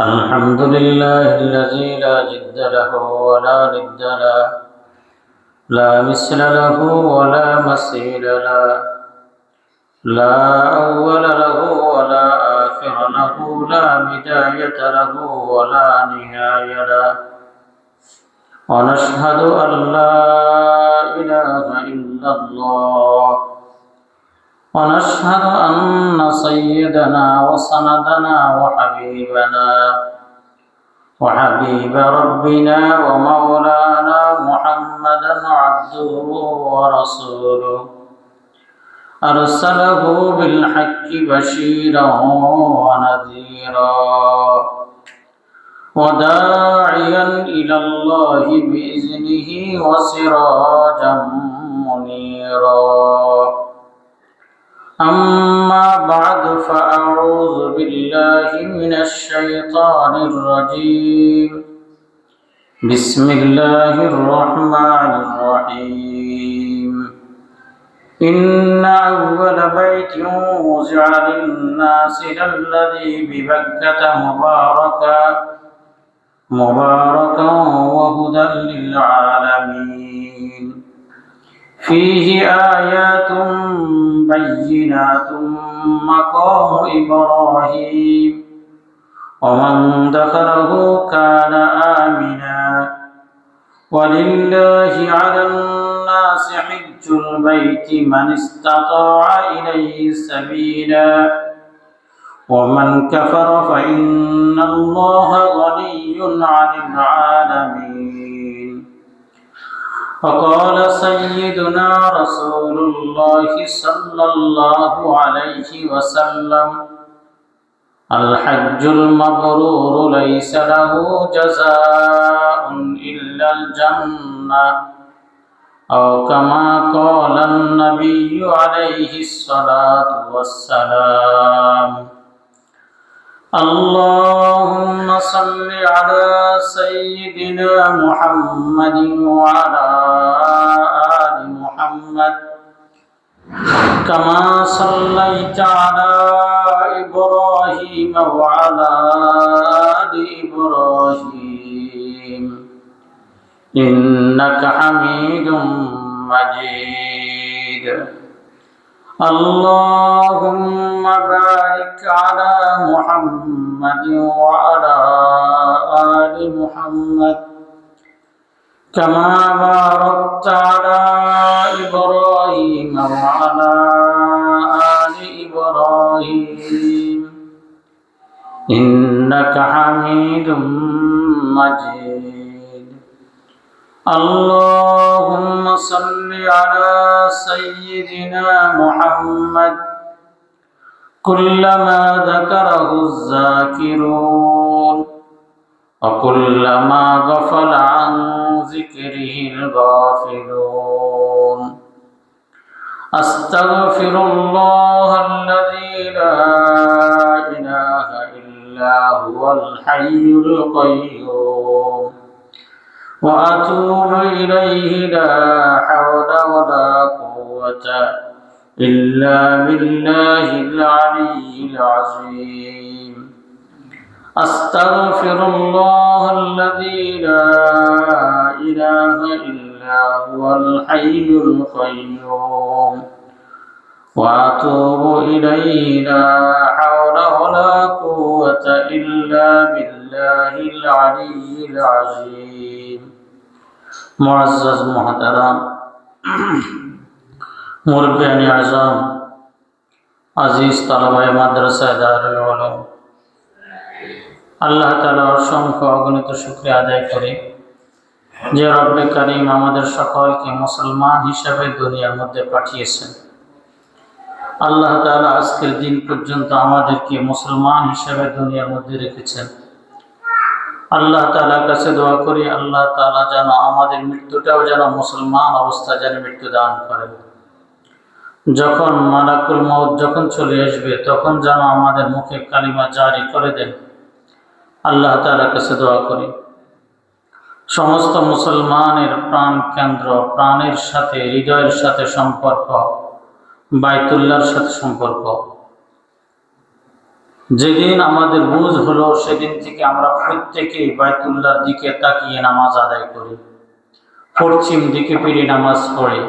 الحمد لله الذي لا جد له ولا ند له، لا مثل له ولا مثيل له، لا أول له ولا آخر له، لا بداية له ولا نهاية له. ونشهد أن لا إله إلا الله، ونشهد أن سيدنا وسندنا وحبيب ربنا ومولانا محمدا عبده ورسوله، أرسله بالحق بشيرا ونذيرا وداعيا إلى الله بإذنه وسراجا منيرا. أما بعد، فأعوذ بالله من الشيطان الرجيم. بسم الله الرحمن الرحيم. إن أول بيت وضع للناس للذي ببكة مباركا وهدى للعالمين، فيه آيات بينات مقام إبراهيم، ومن دخله كان آمنا، ولله على الناس حج البيت من استطاع إليه سبيلا، ومن كفر فإن الله غني عن العالمين. وقال سيدنا رسول الله صلى الله عليه وسلم: الحج المبرور ليس له جزاء إلا الجنة، أو كما قال النبي عليه الصلاة والسلام. اللهم صل على سيدنا محمد وعلى آل محمد، كما صليت على إبراهيم وعلى آل إبراهيم إنك حميد مجيد. اللهم بارك على محمد وعلى آل محمد، كما باركت على إبراهيم وعلى آل إبراهيم إنك حميد مجيد. اللهم صل على سيدنا محمد كلما ذكره الذاكرون، وكلما غفل عن ذكره الغافلون. أستغفر الله الذي لا إله إلا هو الحي القيوم، وأتوب إليه، لا حول ولا قوة إلا بالله العلي العظيم. أستغفر الله الذي لا إله إلا هو الحي القيوم، وأتوب إليه، لا حول ولا قوة إلا بالله العلي العظيم. معزز محترم মুরব্বিয়ান আযম, আজিজ তালাবায়ে মাদ্রাসা দারুল উলুম, আল্লাহ তাআলার অসংখ্য অগণিত শুকরিয়া আদায় করি যে রব্বে কারীম আমাদের সকলকে মুসলমান হিসেবে দুনিয়ার মধ্যে পাঠিয়েছেন। আল্লাহ তাআলা আজকের দিন পর্যন্ত আমাদেরকে মুসলমান হিসেবে দুনিয়ার মধ্যে রেখেছেন। আল্লাহ তাআলার কাছে দোয়া করি, আল্লাহ তাআলা যেন আমাদের মৃত্যুটাও যেন মুসলমান অবস্থায় যেন মৃত্যু দান করেন। যখন মালাকুল মউত যখন চলে আসবে, তখন যেন আমাদের মুখে কালিমা জারি করে দেন। আল্লাহ তাআলার কাছে দোয়া করি সমস্ত মুসলমানের প্রাণ কেন্দ্র, প্রাণের সাথে, হৃদয়ের সাথে সম্পর্ক বাইতুল্লাহর সাথে সম্পর্ক। যেদিন আমাদের বুঝ হলো সেদিন থেকে আমরা প্রত্যেকেই বাইতুল্লাহর দিকে তাকিয়ে নামাজ আদায় করি, পশ্চিম দিকে ফিরে নামাজ পড়ি।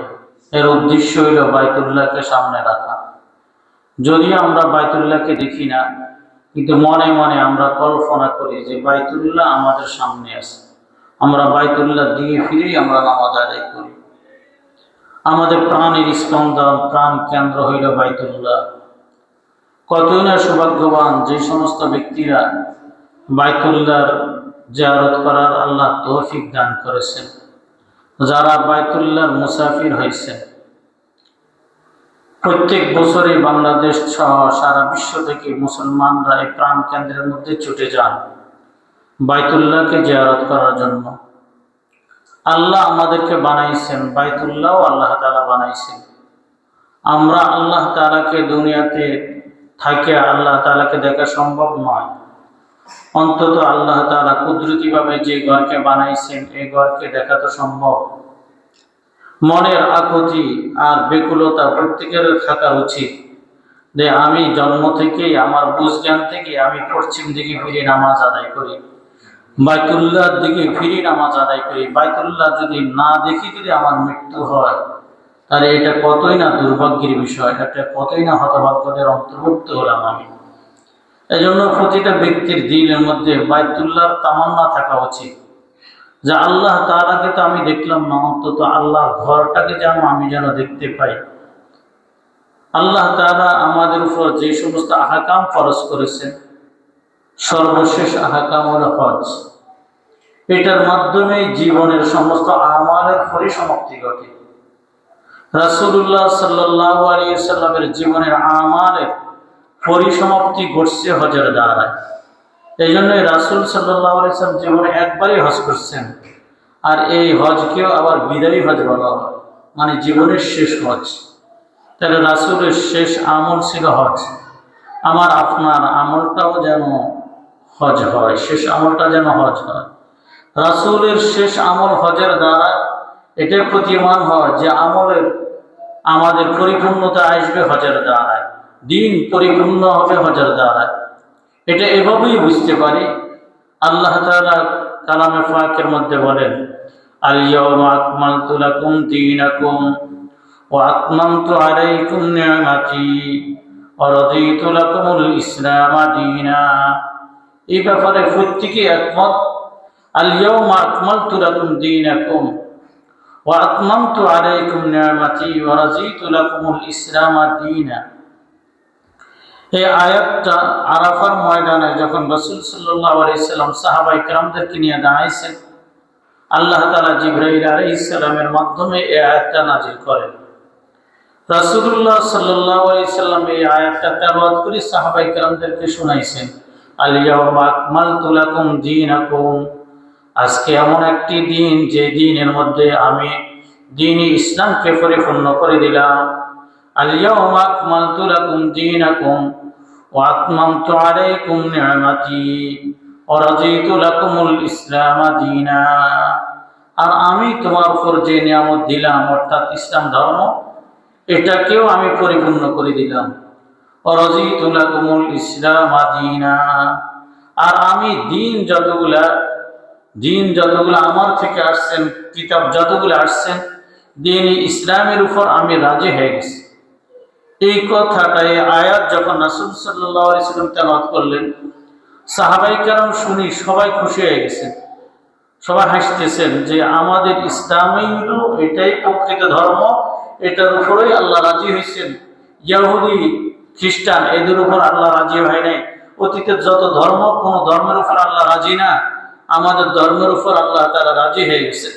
এর উদ্দেশ্য হইল বাইতুল্লাহকে সামনে রাখা। যদিও আমরা বাইতুল্লাহকে দেখি না, কিন্তু মনে মনে আমরা কল্পনা করি যে বাইতুল্লাহ আমাদের সামনে আছে। আমরা বাইতুল্লাহর দিকে ফিরেই আমরা নামাজ আদায় করি। আমাদের প্রাণের স্পন্দন, প্রাণ কেন্দ্র হইল বাইতুল্লাহ। কতই না সৌভাগ্যবান যে সমস্ত ব্যক্তিরা বাইতুল্লাহর জিয়ারত করার আল্লাহ তৌফিক দান করেছেন, যারা বাইতুল্লাহর মুসাফির হয়েছে। প্রত্যেক বছরে বাংলাদেশ সহ সারা বিশ্ব থেকে মুসলমানরা এই প্রাণ কেন্দ্রের মধ্যে ছুটে যান বাইতুল্লাহকে জিয়ারত করার জন্য। আল্লাহ আমাদেরকে বানাইছেন, বাইতুল্লাহও আল্লাহ তাআলা বানাইছেন। আমরা আল্লাহ তাআলাকে দুনিয়াতে থাকে আল্লাহ তাআলাকে দেখা সম্ভব নয়, অন্তত আল্লাহ তাআলা কুদরতিভাবে যে ঘরকে বানাইছেন এই ঘরকে দেখা তো সম্ভব। মনের আকুতি আর বেকুলতা প্রত্যেকের থাকা উচিত যে আমি জন্ম থেকেই, আমার বুঝ জ্ঞান থেকে আমি পশ্চিম দিকে ফিরে নামাজ আদায় করি, বাইতুল্লাহর দিকে ফিরে নামাজ আদায় করি। বাইতুল্লাহ যদি না দেখি, যদি আমার মৃত্যু হয়, তাহলে এটা কতই না দুর্ভাগ্যের বিষয়, এটা কতই না হতভাগ্যদের অন্তর্ভুক্ত হলাম আমি। এই জন্য প্রতিটা ব্যক্তির দিলের মধ্যে বাইতুল্লাহর তামান্না থাকা উচিত যে আল্লাহ তাআলাকে তো আমি দেখলাম না, অন্তত আল্লাহর ঘরটাকে যেন আমি যেন দেখতে পাই। আল্লাহ তাআলা আমাদের উপর যে সমস্ত আহকাম ফরজ করেছেন, সর্বশেষ আহকাম হল হজ। এটার মাধ্যমে জীবনের সমস্ত আমালের পরিসমাপ্তি ঘটে। রাসূলুল্লাহ সাল্লাল্লাহু আলাইহি ওয়াসাল্লামের জীবনের আমালের পরিসমাপ্তি ঘটছে হজের দ্বারায়। এই জন্যই রাসূল সাল্লাল্লাহু আলাইহি ওয়াসাল্লাম জীবনে একবারই হজ করছেন, আর এই হজকেও আবার বিদায়ী হজ বলা হয়, মানে জীবনের শেষ হজ। তাহলে রাসূলের শেষ আমল ছিল হজ। আমার আপনার আমলটাও যেন হজ হয়, শেষ আমলটা যেন হজ হয়। রাসূলের শেষ আমল হজের দ্বারা এটা প্রতীয়মান হয় যে আমলের আমাদের পরিপূর্ণতা আসবে হজের দ্বারায়, দিন পরিপূর্ণ হবে হজের দ্বারায়। এটা এভাবেই বুঝতে পারি। আল্লাহ তাআলা কালামে পাকের মধ্যে বলেন, আল ইয়াওমা আকমালতু লাকুম দীনাকুম ওয়া আতমামতু আলাইকুম নি'মাতি ওয়া রাদিতু লাকুমুল ইসলাম দীনা। এই ব্যাপারে প্রত্যেকেই একমত। আল ইয়াওমা আকমালতু লাকুম দীনাকুম ওয়া আতমামতু আলাইকুম নি'মাতি ওয়া রাদিতু লাকুমুল ইসলাম দীনা। এই আয়াতটা আরাফার ময়দানে যখন রাসূল সাল্লাল্লাহু আলাইহি সাল্লাম সাহাবায়ে কেরামদেরকে নিয়ে দাঁড়াইছেন, আল্লাহ তাআলা জিবরাইল আলাইহিস সালামের মাধ্যমে এই আয়াতটা নাযিল করেন। রাসূলুল্লাহ সাল্লাল্লাহু আলাইহি সাল্লাম এই আয়াতটা তেলাওয়াত করে সাহাবায়ে কেরামদেরকে শুনাইছেন। আল ইয়াওমা আকমালতু লাকুম দীনাকুম, আজকে এমন একটি দিন যে দিনের মধ্যে আমি দ্বীন ইসলামকে পরিপূর্ণ করে দিলাম। আল ইয়াওমা আকমালতু লাকুম দীনাকুম ওয়া আতমামতু আলাইকুম নি'মাতি ওয়া রাদিতু লাকুমুল ইসলাম দীনা। আর আমি তোমার উপর যে নিয়ামত দিলাম, অর্থাৎ ইসলাম ধর্ম, এটাকেও আমি পরিপূর্ণ করে দিলাম। ওয়া রাদিতু লাকুমুল ইসলাম দীনা। আর আমি দিন যতগুলা আমার থেকে আসছেন, কিতাব যতগুলো আসছেন, দিন ইসলামের উপর আমি রাজি হয়ে গেছি। এই কথাটা, এই আয়াত যখন রাসূল সাল্লাল্লাহু আলাইহি ওয়াসাল্লাম তেলাওয়াত করলেন, সাহাবায়ে কেরাম শুনি সবাই খুশি হয়ে গেছেন, সবাই হাসতেছেন যে আমাদের ইসলামই হলো এটাই প্রকৃত ধর্ম, এটার উপরেই আল্লাহ রাজি হয়েছেন। ইহুদি খ্রিস্টান এদের উপর আল্লাহ রাজি হয় নাই। অতীতের যত ধর্ম, কোন ধর্মের উপর আল্লাহ রাজি না, আমাদের ধর্মের উপর আল্লাহ তাআলা রাজি হয়ে গেছেন।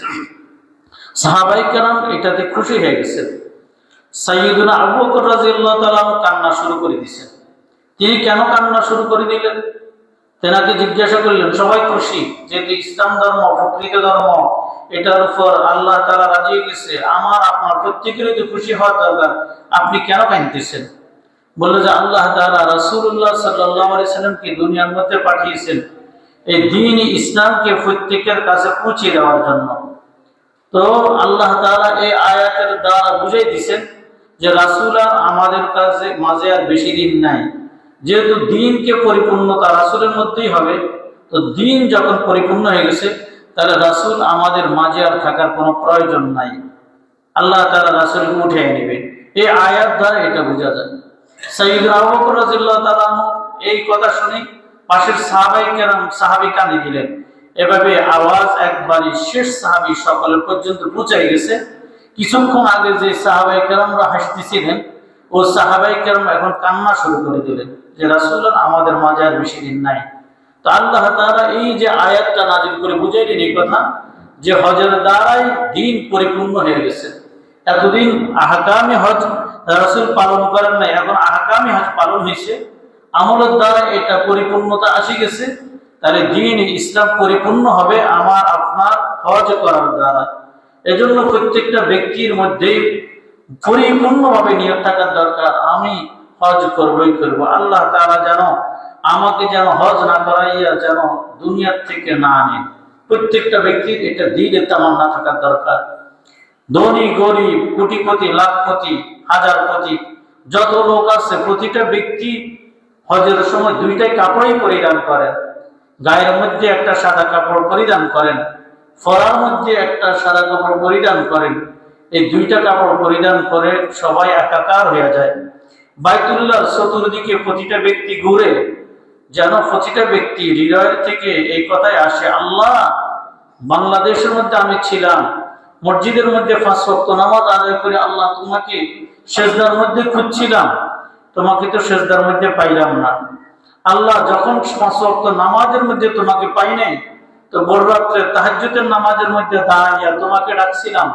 সাহাবায়ে কেরাম এটাতে খুশি হয়ে গেছেন। সাইয়্যিদুনা আবু বকর রাদিয়াল্লাহু তাআলা কান্না শুরু করে দিয়েছেন। তিনি কেন কান্না শুরু করে দিলেন? তেনাকে জিজ্ঞাসা করলেন, সবাই খুশি যেহেতু ইসলাম ধর্ম প্রকৃত ধর্ম, এটার উপর আল্লাহ তাআলা রাজি হয়ে গেছে, আমার আপনার প্রত্যেকেরই তো খুশি হওয়ার দরকার, আপনি কেন কাঁদতেছেন? বলল যে আল্লাহ তাআলা রাসূলুল্লাহ সাল্লাল্লাহু আলাইহি সাল্লামকে দুনিয়ার মধ্যে পাঠিয়েছেন এই দ্বীন ইসলামকে প্রত্যেকের কাছে পৌঁছে দেওয়ার জন্য। তো আল্লাহ তাআলা এই আয়াতের দ্বারা বুঝাই দিয়েছেন যে রাসূল আমাদের কাছে মাঝে আর বেশি দিন নাই, যেহেতু দিনকে পরিপূর্ণতা রাসূলের মধ্যেই হবে, তো দিন যখন পরিপূর্ণ হয়ে গেছে তাহলে রাসূল আমাদের মাঝে আর থাকার কোনো প্রয়োজন নাই। আল্লাহ তাআলা রাসূলকে উঠিয়ে নেবেন। এই আয়াত দ্বারা এটা বোঝা যায়। সাইয়্যিদুনা আবু বকর রাদিয়াল্লাহু তাআলা এই কথা শুনে পাশের সাহাবায়ে কেরাম সাহাবী কাঁদে দিলেন। এভাবে আওয়াজ একবারই শেষ সাহাবী সকলের পর্যন্ত পৌঁছে গেছে। কিছুক্ষণ আগে যে সাহাবায়ে কেরামরা হাসতেছিলেন, ও সাহাবায়ে কেরাম এখন কান্না শুরু করে দিলেন যে রাসূল আমাদের মাঝে আর বেশি দিন নাই। তো আল্লাহ তাআলা এই যে আয়াতটা নাযিল করে বুঝাইলেন এই কথা যে হজের দ্বারাই দিন পরিপূর্ণ হয়ে গেছে। এতদিন আহকামে হজ রাসূল পালন করেন নাই, এখন আহকামে হজ পালন হয়েছে, আমলের দ্বারা এটা পরিপূর্ণতা আসি গেছে। তাহলে দিন ইসলাম পরিপূর্ণ হবে আমার আপনার হজ করার দ্বারা। এজন্য প্রত্যেকটা ব্যক্তির মধ্যেই পরিপূর্ণভাবে নিয়ত থাকার দরকার, আমি হজ করবই করব। আল্লাহ তাআলা যেন আমাকে যেন হজ না করাইয়া যেন দুনিয়ার থেকে না আনেন। প্রত্যেকটা ব্যক্তির এটা দিলে তামান্না থাকার দরকার। ধনী গরিব কোটিপতি লাখপতি হাজারপতি যত লোক আছে প্রতিটা ব্যক্তি হজের সময় দুইটাই কাপড়ই পরিধান করেন। গায়ের মধ্যে একটা সাদা কাপড় পরিধান করেন, ফরার মধ্যে একটা সাদা কাপড় পরিধান করেন। এই দুইটা কাপড় পরিধান করে সবাই একাকার হয়ে যায়। বাইতুল্লাহর চতুর্দিকে প্রতিটা ব্যক্তি ঘুরে, যেন প্রতিটা ব্যক্তি হৃদয়ের থেকে এই কথাই আসে, আল্লাহ বাংলাদেশের মধ্যে আমি ছিলাম, মসজিদের মধ্যে 5 ওয়াক্ত নামাজ আদায় করে আল্লাহ তোমাকে সেজদার মধ্যে খুঁজছিলাম, তোমাকে তো সেজদার মধ্যে পাইলাম না। আল্লাহ যখন 5 ওয়াক্ত নামাজের মধ্যে তোমাকে পাই নাই, তো ভোর রাত্রে তাহাজ্জুদের নামাজের মধ্যে দাঁড়াইয়া তোমাকে ডাকছিলাম,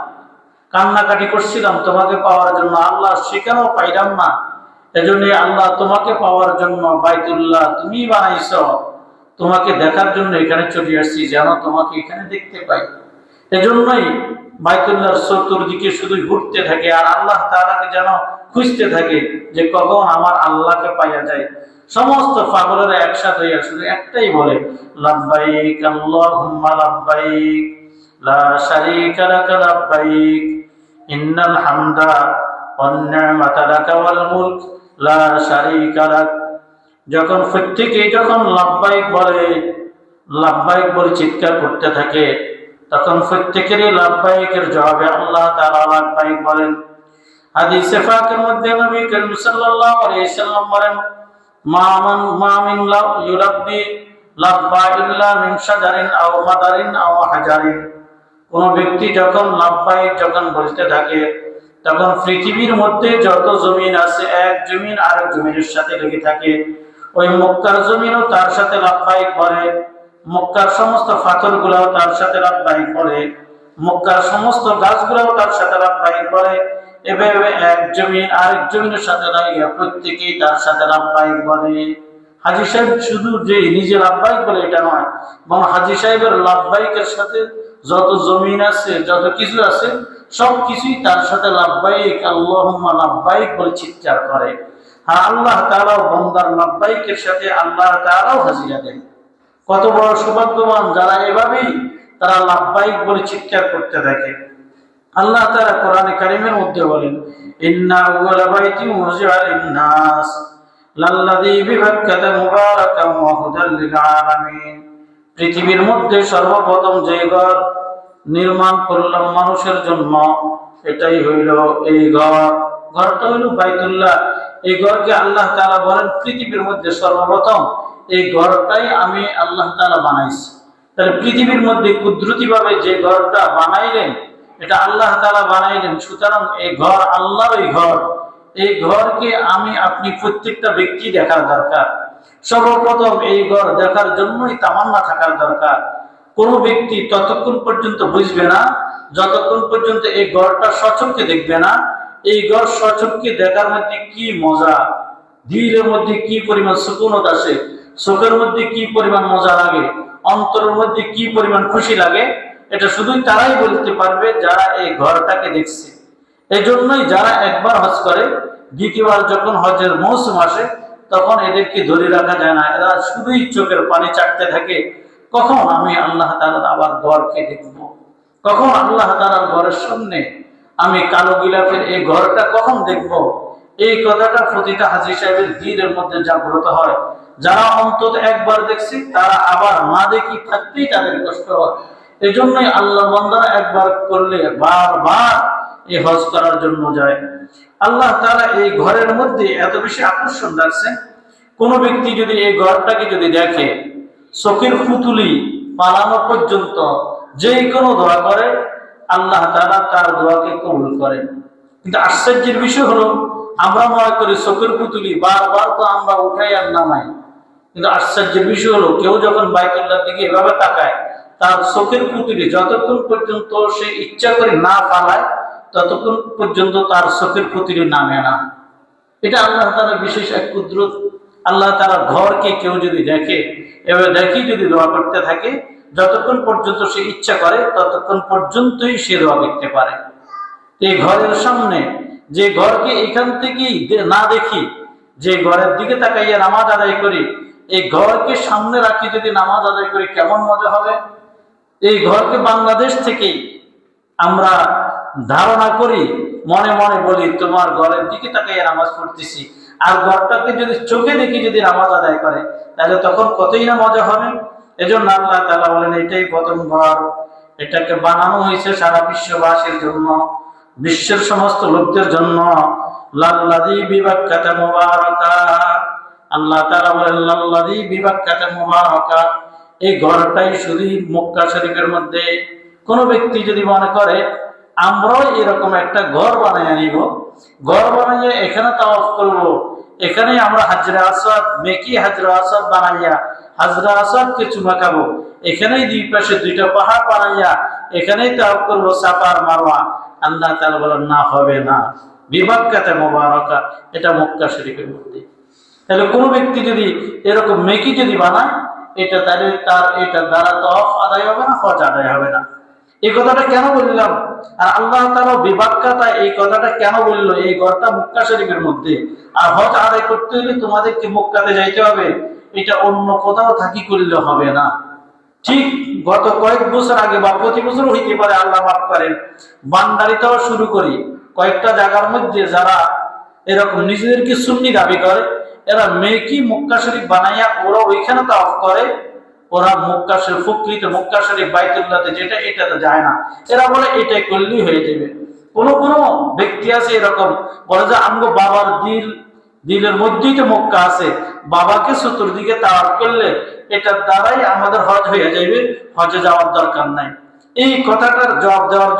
কান্নাকাটি করছিলাম তোমাকে পাওয়ার জন্য, আল্লাহ সেখানেও পাইলাম না। এজন্য আল্লাহ তোমাকে পাওয়ার জন্য বাইতুল্লাহ তুমি বানাইছ, তোমাকে দেখার জন্য এখানে চলে আসছি, যেন তোমাকে এখানে দেখতে পাই। এজন্যই বাইতুল্লাহর চতুর্দিকে শুধু ঘুরতে থাকে আর আল্লাহ তাআলাকে যেন খুঁজতে থাকে যে কখন আমার আল্লাহকে পাওয়া যায়। সমস্ত পাগলেরা একসাথে হইয়া শুধু একটাই বলে, লাব্বাইক আল্লাহুম্মা লাব্বাইক লা শারীকা লাক লাব্বাইক ইন্নাল হামদা ওয়ান নি'মাতা লাক ওয়াল মুলক লা শারীকা লাক। যখন প্রত্যেকেই যখন লাব্বাইক বলে চিৎকার করতে থাকে, তখন প্রত্যেকেরই লাব্বাইকের জবাবে আল্লাহ তাআলা লাব্বাইক বলেন। হাদিসে পাকের মধ্যে নবী করিম সাল্লাল্লাহু আলাইহি সাল্লাম বলেন, মা মিন ইউলাব্বি লাব্বা ইল্লা মিন শাজারিন আও মাদারিন আও হাজারিন। কোন ব্যক্তি যখন লাব্বাইক যখন বলতে থাকে, তখন পৃথিবীর মধ্যে যত জমিন আছে এক জমিন আরেক জমিনের সাথে লেগে থাকে। ওই মক্কার জমিনও তার সাথে লাব্বাইক বলে, মক্কার সমস্ত পাথরগুলোও তার সাথে লাব্বাইক বলে, মক্কার সমস্ত গাছগুলোও তার সাথে লাব্বাইক বলে। এভাবে এক জমিন আরেক জমিনের সাথে লাগিয়া প্রত্যেকেই তার সাথে লাব্বাইক বলে। হাজী সাহেব শুধু যে নিজে লাব্বাইক বলে এটা নয়, বরং হাজী সাহেবের লাব্বাইকের সাথে যত জমিন আছে যত কিছু আছে সব কিছুই তার সাথে লাব্বাইক আল্লাহুম্মা লাব্বাইক বলে চিৎকার করে। আর আল্লাহ তাআলাও বান্দার লাব্বাইকের সাথে আল্লাহ তাআলাও হাজিরা দেন। কত বড় সৌভাগ্যবান যারা এভাবেই তারা লাব্বাইক বলে চিৎকার করতে থাকে। আল্লাহ তাআলা কোরআনে কারীমের মধ্যে বলেন, ইন্না আউওয়ালা বাইতিন উযিআ লিন-নাস লাল্লাযী বিবাক্কাতা মুবারাকান ওয়া হুদাল লিল আলামিন। পৃথিবীর মধ্যে সর্বপ্রথম যে ঘর নির্মাণ করলাম মানুষের জন্য, এটাই হইল এই ঘরটা হইল বাইতুল্লাহ। এই ঘরকে আল্লাহ তাআলা বলেন পৃথিবীর মধ্যে সর্বপ্রথম এই ঘরটাই আমি আল্লাহ তাআলা বানাইছি। তাহলে পৃথিবীর মধ্যে কুদরতিভাবে যে ঘরটা বানাইলেন এটা আল্লাহ তাআলা বানাইলেন। সুতরাং এই ঘর আল্লাহরই ঘর। এই ঘরকে আমি আপনি প্রত্যেকটা ব্যক্তি দেখার দরকার। সর্বপ্রথম এই ঘর দেখার জন্যই তামান্না থাকার দরকার। কোনো ব্যক্তি ততক্ষণ পর্যন্ত বুঝবে না যতক্ষণ পর্যন্ত এই ঘরটা সচক্ষে দেখবে না। এই ঘর সচক্ষে দেখার মধ্যে কি মজা, দিলের মধ্যে কি পরিমাণ সুকুনত আসে, চোখের মধ্যে কি পরিমাণ মজা লাগে, অন্তরের মধ্যে কি পরিমাণ খুশি লাগে, এটা শুধুই তারাই বলতে পারবে যারা এই ঘরটাকে দেখছে। এই জন্যই যারা একবার হজ করে দ্বিতীয়বার যখন হজের মৌসুম আসে তখন এদেরকে ধরে রাখা যায় না। এরা শুধুই চোখের পানি চাটতে থাকে, কখন আমি আল্লাহ তাআলার আবার ঘরকে দেখব, কখন আল্লাহ তাআলার ঘরের সামনে আমি কালো গিলাফের এই ঘরটা কখন দেখব। এই কথাটা প্রতিটা হাজী সাহেবের দিলের মধ্যে জাগ্রত হয়। যারা অন্তত একবার দেখছি তারা আবার না দেখি থাকতেই তাদের কষ্ট হয়। এই জন্যই আল্লাহ বান্দারা একবার করলে বারবার এই হজ করার জন্য যায়। আল্লাহ তাআলা এই ঘরের মধ্যে এত বেশি আকর্ষণ রাখছেন, কোন ব্যক্তি যদি এই ঘরটাকে যদি দেখে, চোখের পুতুলি পালানো পর্যন্ত যে কোনো দোয়া করে, আল্লাহ তাআলা তার দোয়াকে কবুল করেন। কিন্তু আশ্চর্যের বিষয় হলো, আমরা মনে করি চোখের পুতুলি বারবার তো আমরা উঠাই আর নামাই, কিন্তু আশ্চর্যের বিষয় হলো কেউ যখন বাইতুল্লাহর দিকে এভাবে তাকায়, তার চোখের পুতুলি যতক্ষণ পর্যন্ত সে ইচ্ছা করে না পালায় ততক্ষণ পর্যন্ত তার চোখের পুতুলি নামে না। এটা আল্লাহ তাআলার বিশেষ এক কুদরত। আল্লাহ তাআলার ঘরকে কেউ যদি দেখে, এভাবে দেখি যদি দোয়া করতে থাকে, যতক্ষণ পর্যন্ত সে ইচ্ছা করে ততক্ষণ পর্যন্তই সে দোয়া করতে পারে। এই ঘরের সামনে যে ঘরকে এখান থেকেই না দেখি, যে ঘরের দিকে তাকাইয়া নামাজ আদায় করি, এই ঘরকে সামনে রাখি যদি নামাজ আদায় করি কেমন মজা হবে। এই ঘরকে বাংলাদেশ থেকেই আমরা ধারণা করি, মনে মনে বলি তোমার ঘরের দিকে তাকাইয়া নামাজ পড়তেছি, আর ঘরটাকে যদি চোখে দেখি যদি নামাজ আদায় করে, তাহলে তখন কতই না মজা হবে। এজন্য আল্লাহ তাআলা বলেন এটাই প্রথম ঘর, এটাকে বানানো হয়েছে সারা বিশ্ববাসীর জন্য, বিশ্বের সমস্ত লোকদের জন্য। লাল্লাযী বিবাক্কাতা মুবারাকা, আল্লাহ তাআলা বলেন লাল্লাযী বিবাক্কাতা মুবারাকা, এই ঘরটাই শুধু মক্কা শরীফের মধ্যে। কোন ব্যক্তি যদি মনে করে আমরাও এরকম একটা ঘর বানিয়ে নিব, ঘর বানাইয়া এখানে তাওয়াফ করব, এখানে আমরা হাজরে আসওয়াদ মেকি হাজরে আসওয়াদ বানাইয়া হাজরে আসওয়াদকে চুমা খাবো, এখানেই দুই পাশে দুইটা পাহাড় বানাইয়া এখানেই তাওয়াফ করব সাফা আর মারওয়া, আল্লাহ তাআলা বলেন না, হবে না। বিবাক্কাতে মুবারাকা, এটা মক্কা শরীফের মধ্যে। তাহলে কোন ব্যক্তি যদি এরকম মেকি যদি বানায়, এটা তাহলে তার এটা দ্বারা তাওয়াফ আদায় হবে না, হজ আদায় হবে না। এই কথাটা কেন বললাম? আর আল্লাহ তাআলা বিবাক্কাতা এই কথাটা কেন বললো? এই ঘরটা মক্কা শরীফের মধ্যে, আর হজ আদায় করতে হলে তোমাদেরকে মক্কাতে যাইতে হবে, এটা অন্য কোথাও থাকি করলে হবে না। ঠিক গত কয়েক বছর আগে বা প্রতি বছর হইতে পারে, আল্লাহ মাফ করেন, বান্দারিতাও শুরু করি কয়েকটা জায়গার মধ্যে যারা এরকম নিজেদেরকে সুন্নি দাবি করে, এরা মেকি মক্কা শরীফ বানাইয়া ওরা ওইখানে তাওয়াফ করে, ওরা মক্কা শরীফ প্রকৃত মক্কা শরীফ বাইতুল্লাহতে যেটা, এটাতে যায় না। এরা বলে এটাই করলেই হয়ে যাবে। কোন কোন ব্যক্তি আছে এরকম বলে যে আমগো বাবার দিলের মধ্যেই তো মক্কা আছে, বাবাকে চতুর্দিকে তাওয়াফ করলে এটার দ্বারাই আমাদের হজ হয়ে যাবে, হজে যাওয়ার দরকার নাই। এই কথাটার জবাব দেওয়ার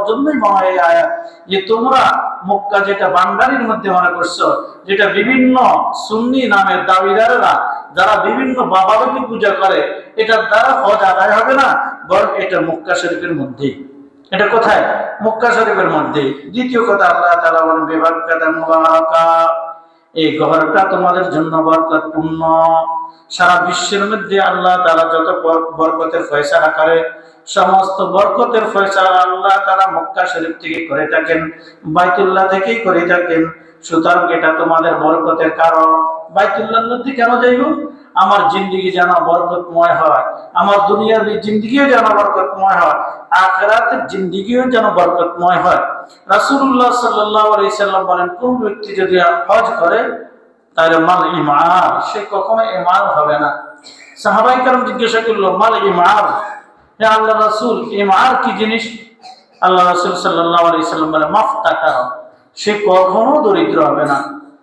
জন্যই মনে হয় আয়াত, যে তোমরা মক্কা যেটা বান্দারির মধ্যে মনে করছো, যেটা বিভিন্ন সুন্নি নামের দাবিদারেরা যারা বিভিন্ন বাবাকে পূজা করে, এটার দ্বারা হজ আদায় হবে না, বরং এটা মক্কা শরীফের মধ্যেই। এটা কোথায়? মক্কা শরীফের মধ্যে। দ্বিতীয় কথা, আল্লাহ তাআলা বলেন বিবাক্কাতা মুবারাকা, এই ঘরটা তোমাদের জন্য বরকতপূর্ণ। সারা বিশ্বের মধ্যে আল্লাহ তাআলা যত বরকতের ফয়সালা করে, সমস্ত বরকতের ফয়সালা আল্লাহ তাআলা মক্কা শরীফ থেকে করে থাকেন, বাইতুল্লাহ থেকেই করে থাকেন। সুতরাং এটা তোমাদের বরকতের কারণ। বাইতুল্লাহর মধ্যে কেন যাইব? আমার জিন্দেগি যেন বরকতময় হয়, আমার দুনিয়ার জিন্দেগিও যেন বরকতময় হয়, আখিরাতের জিন্দেগিও যেন বরকতময় হয়। রাসূলুল্লাহ সাল্লাল্লাহু আলাইহি সাল্লাম বলেন, কোন ব্যক্তি যদি হজ করে তাহলে মাল ইমার, সে কখনো ইমার হবে না। সাহাবায়ে কেরাম জিজ্ঞাসা করলো, মাল ইমার, হে আল্লাহর রাসূল, ইমার কি জিনিস? আল্লাহ রাসূল সাল্লাল্লাহু আলাইহি সাল্লাম বলেন, মাফতাকার, সে কখনো দরিদ্র হবে না।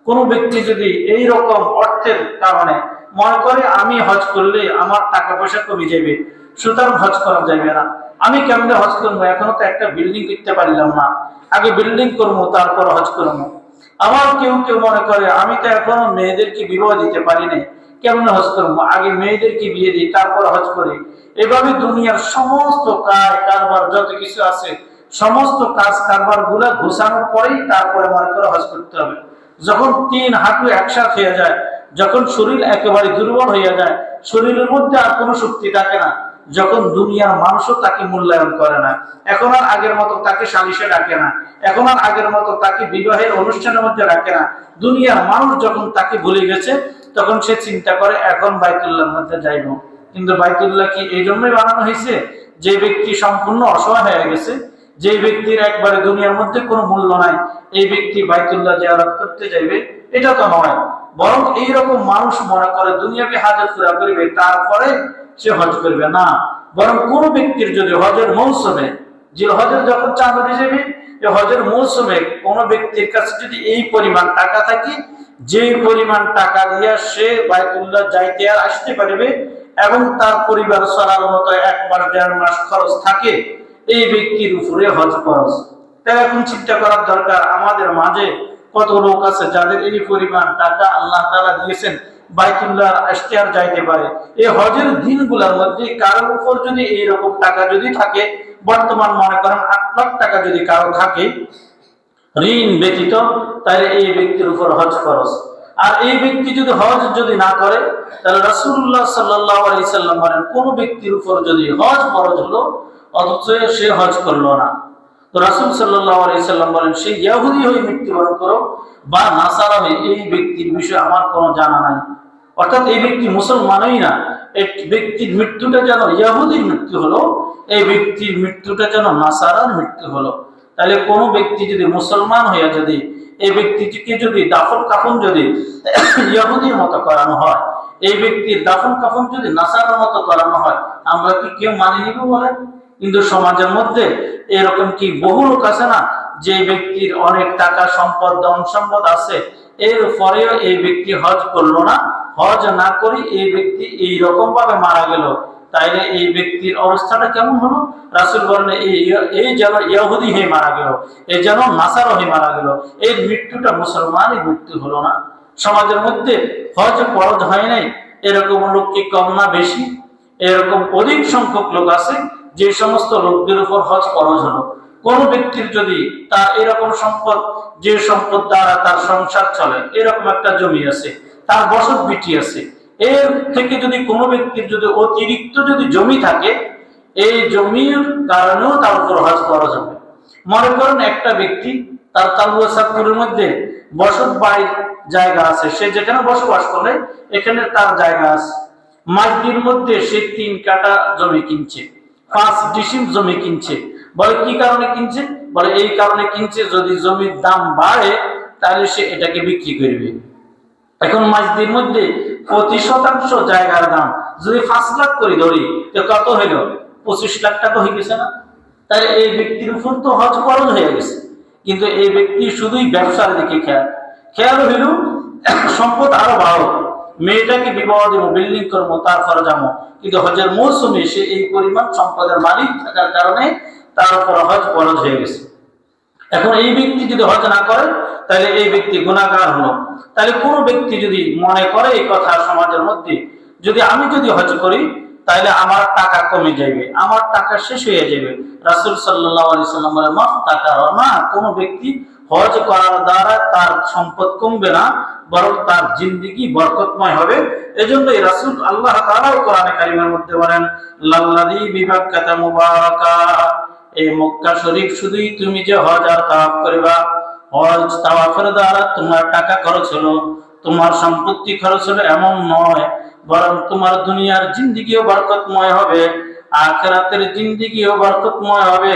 কোন ব্যক্তি যদি এই রকম অর্থের কারণে মনে করে আমি হজ করলে আমার টাকা পয়সা কমে যাবে, সুতরাং হজ করা যাবে না, আমি কেমনে হজ করবো, এখনো তো একটা বিল্ডিং করতে পারলাম না, আগে বিল্ডিং করবো তারপর হজ করবো। আবার কেউ কেউ মনে করে আমি তো এখনো মেয়েদেরকে বিবাহ দিতে পারি নাই, কেমনে হজ করবো, আগে মেয়েদেরকে বিয়ে দিই তারপর হজ করি। এভাবে দুনিয়ার সমস্ত কারবার যত কিছু আছে, সমস্ত কাজ কারবার গুলা ঘুষানোর পরেই তারপরে মনে করে হজ করতে হবে। যখন 3 হাঁটু একসাথে হয়ে যায়, যখন শরীর একেবারে দুর্বল হয়ে যায়, শরীরের মধ্যে আর কোনো শক্তি থাকে না, যখন দুনিয়ার মানুষও তাকে মূল্যায়ন করে না, এখন আর আগের মতো তাকে সালিশে ডাকে না, এখন আর আগের মতো তাকে বিবাহের অনুষ্ঠানের মধ্যে রাখে না, দুনিয়ার মানুষ যখন তাকে ভুলে গেছে, তখন সে চিন্তা করে এখন বাইতুল্লাহর মধ্যে যাইব। কিন্তু বাইতুল্লাহ কি এই জন্যই বানানো হয়েছে যে ব্যক্তি সম্পূর্ণ অসহায় হয়ে গেছে, যে ব্যক্তির একবারে দুনিয়ার মধ্যে কোনো মূল্য নাই, এই ব্যক্তি বাইতুল্লাহ জিয়ারত করতে যাইবে, এটা তো নয়। বরং এইরকম মানুষ মনে করে দুনিয়াবি হাজত পুরা করবে তারপরে সে হজ করবে না। বরং কোন ব্যক্তির যদি হজের মৌসুমে, জিলহজের যখন চাঁদ উঠে যাবে, এই হজের মৌসুমে কোন ব্যক্তির কাছে যদি এই পরিমাণ টাকা থাকে, যে পরিমাণ টাকা দিয়া সে বাইতুল্লাহ যাইতে আর আসতে পারবে এবং তার পরিবার চলার মতো 1 মাস 1.5 মাস খরচ থাকে, এই ব্যক্তির উপরে হজ ফরজ। তাই এখন চিন্তা করার দরকার, আমাদের মাঝে কত লোক আছে যাদের এই পরিমাণ টাকা আল্লাহ তাআলা দিয়েছেন, বাইতুল্লাহ আসতে আর যাইতে পারে। এই হজের দিনগুলোর মধ্যে কারোর উপর যদি এইরকম টাকা যদি থাকে, বর্তমান মনে করেন 8 লাখ টাকা যদি কারো থাকে ঋণ ব্যতীত, তাহলে এই ব্যক্তির উপর হজ ফরজ। আর এই ব্যক্তি যদি হজ যদি না করে, তাহলে রাসূলুল্লাহ সাল্লাল্লাহু আলাইহি সাল্লাম বলেন, কোন ব্যক্তির উপর যদি হজ ফরজ হলো অথচ সে হজ করলো না, তো রাসূল সাল্লাল্লাহু আলাইহি সাল্লাম বলেন, সে ইহুদি হয়ে মৃত্যুবরণ করো বা নাসারা হয়ে, এই ব্যক্তির বিষয়ে আমার কোনো জানা নাই। অর্থাৎ এই ব্যক্তি মুসলমানই না, এই ব্যক্তির মৃত্যুটা যেন ইহুদির মৃত্যু হলো, এই ব্যক্তির মৃত্যুটা যেন নাসারার মৃত্যু হলো। তাহলে কোনো ব্যক্তি যদি মুসলমান হয়ে যদি এই ব্যক্তিটিকে যদি দাফন কাফন যদি ইহুদির মতো করানো হয়, এই ব্যক্তির দাফন কাফন যদি নাসারার মতো করানো হয়, আমরা কি কেউ মানি নিব বলেন? কিন্তু সমাজের মধ্যে এরকম কি বহু লোক আছে না, যে ব্যক্তির অনেক টাকা সম্পদ ধন সম্পদ আছে, এর পরেও এই ব্যক্তি হজ করলো না, হজ না করি এই ব্যক্তি এইরকম ভাবে মারা গেল, তাইলে এই ব্যক্তির অবস্থাটা কেমন হলো? রাসূল বলেন, এই যেন ইহুদি হয়ে মারা গেল, এই যেন নাসারা হয়ে মারা গেল, এই মৃত্যুটা মুসলমানের মৃত্যু হলো না। সমাজের মধ্যে হজ ফরজ হয় নাই এরকম লোক কি কম না বেশি? এরকম অধিক সংখ্যক লোক আছে যে সমস্ত লোকদের উপর হজ ফরজ হলো। কোন ব্যক্তির যদি তার এরকম সম্পদ, যে সম্পদ দ্বারা তার সংসার চলে, এরকম একটা জমি আছে, তার বসত ভিটি আছে, এর থেকে যদি কোনো ব্যক্তির যদি অতিরিক্ত যদি জমি থাকে, এই জমির কারণেও তার উপর হজ ফরজ হবে। মনে করেন একটা ব্যক্তি তার তালুয়াসাপুরের মধ্যে বসত বাড়ির জায়গা আছে, সে যেখানে বসবাস করে এখানে তার জায়গা আছে, মাঝদির মধ্যে সে 3 কাঠা জমি কিনছে, 5 ডিসিম জমি কিনছে। বলে কি কারণে কিনছে? বলে এই কারণে কিনছে, যদি জমির দাম বাড়ে তাহলে সে এটাকে বিক্রি করবে। এখন মাঝদির মধ্যে প্রতি শতাংশ জায়গার দাম যদি 5 লাখ করে ধরি, তো কত হইল? 25 লাখ টাকা হয়ে গেছে না? তাহলে এই ব্যক্তির উপর তো হজ ফরজ হয়ে গেছে। কিন্তু এই ব্যক্তি শুধুই ব্যবসার দিকে খেয়াল হইল সম্পদ আরো বাড়ো, মেয়েটাকে বিবাহ দেবো, বিল্ডিং করবো, তারপরে যাবো, কিন্তু হজের মৌসুমে সে এই পরিমাণ সম্পদের মালিক থাকার কারণে তার উপর হজ ফরজ হয়ে গেছে। এখন এই ব্যক্তি যদি হজ না করে তাহলে এই ব্যক্তি গুনাহগার হলো। তাহলে কোনো ব্যক্তি যদি মনে করে এই কথা সমাজের মধ্যে, যদি আমি যদি হজ করি তাহলে আমার টাকা কমে যাবে, আমার টাকা শেষ হয়ে যাবে, রাসূল সাল্লাল্লাহু আলাইহি সাল্লাম বলেন, মাফ টাকা না, কোনো ব্যক্তি হজ করার দ্বারা তার সম্পদ কমবে না, বরং তার জিন্দেগি বরকতময় হবে। এজন্যই রাসূল আল্লাহ তাআলা কোরআনে কারীমের মধ্যে বলেন, লাল্লাযী বিবাক্কাতা মুবারাকা, এই মক্কা শরীফ শুধুই তুমি যে হজ আর তাওয়াফ করিবা, হজ তাওয়াফের দ্বারা তোমার টাকা খরচ হলো, তোমার সম্পত্তি খরচ হলো এমন নয়, বরং তোমার দুনিয়ার জিন্দেগিও বরকতময় হবে, আখিরাতের জিন্দেগিও বরকতময় হবে।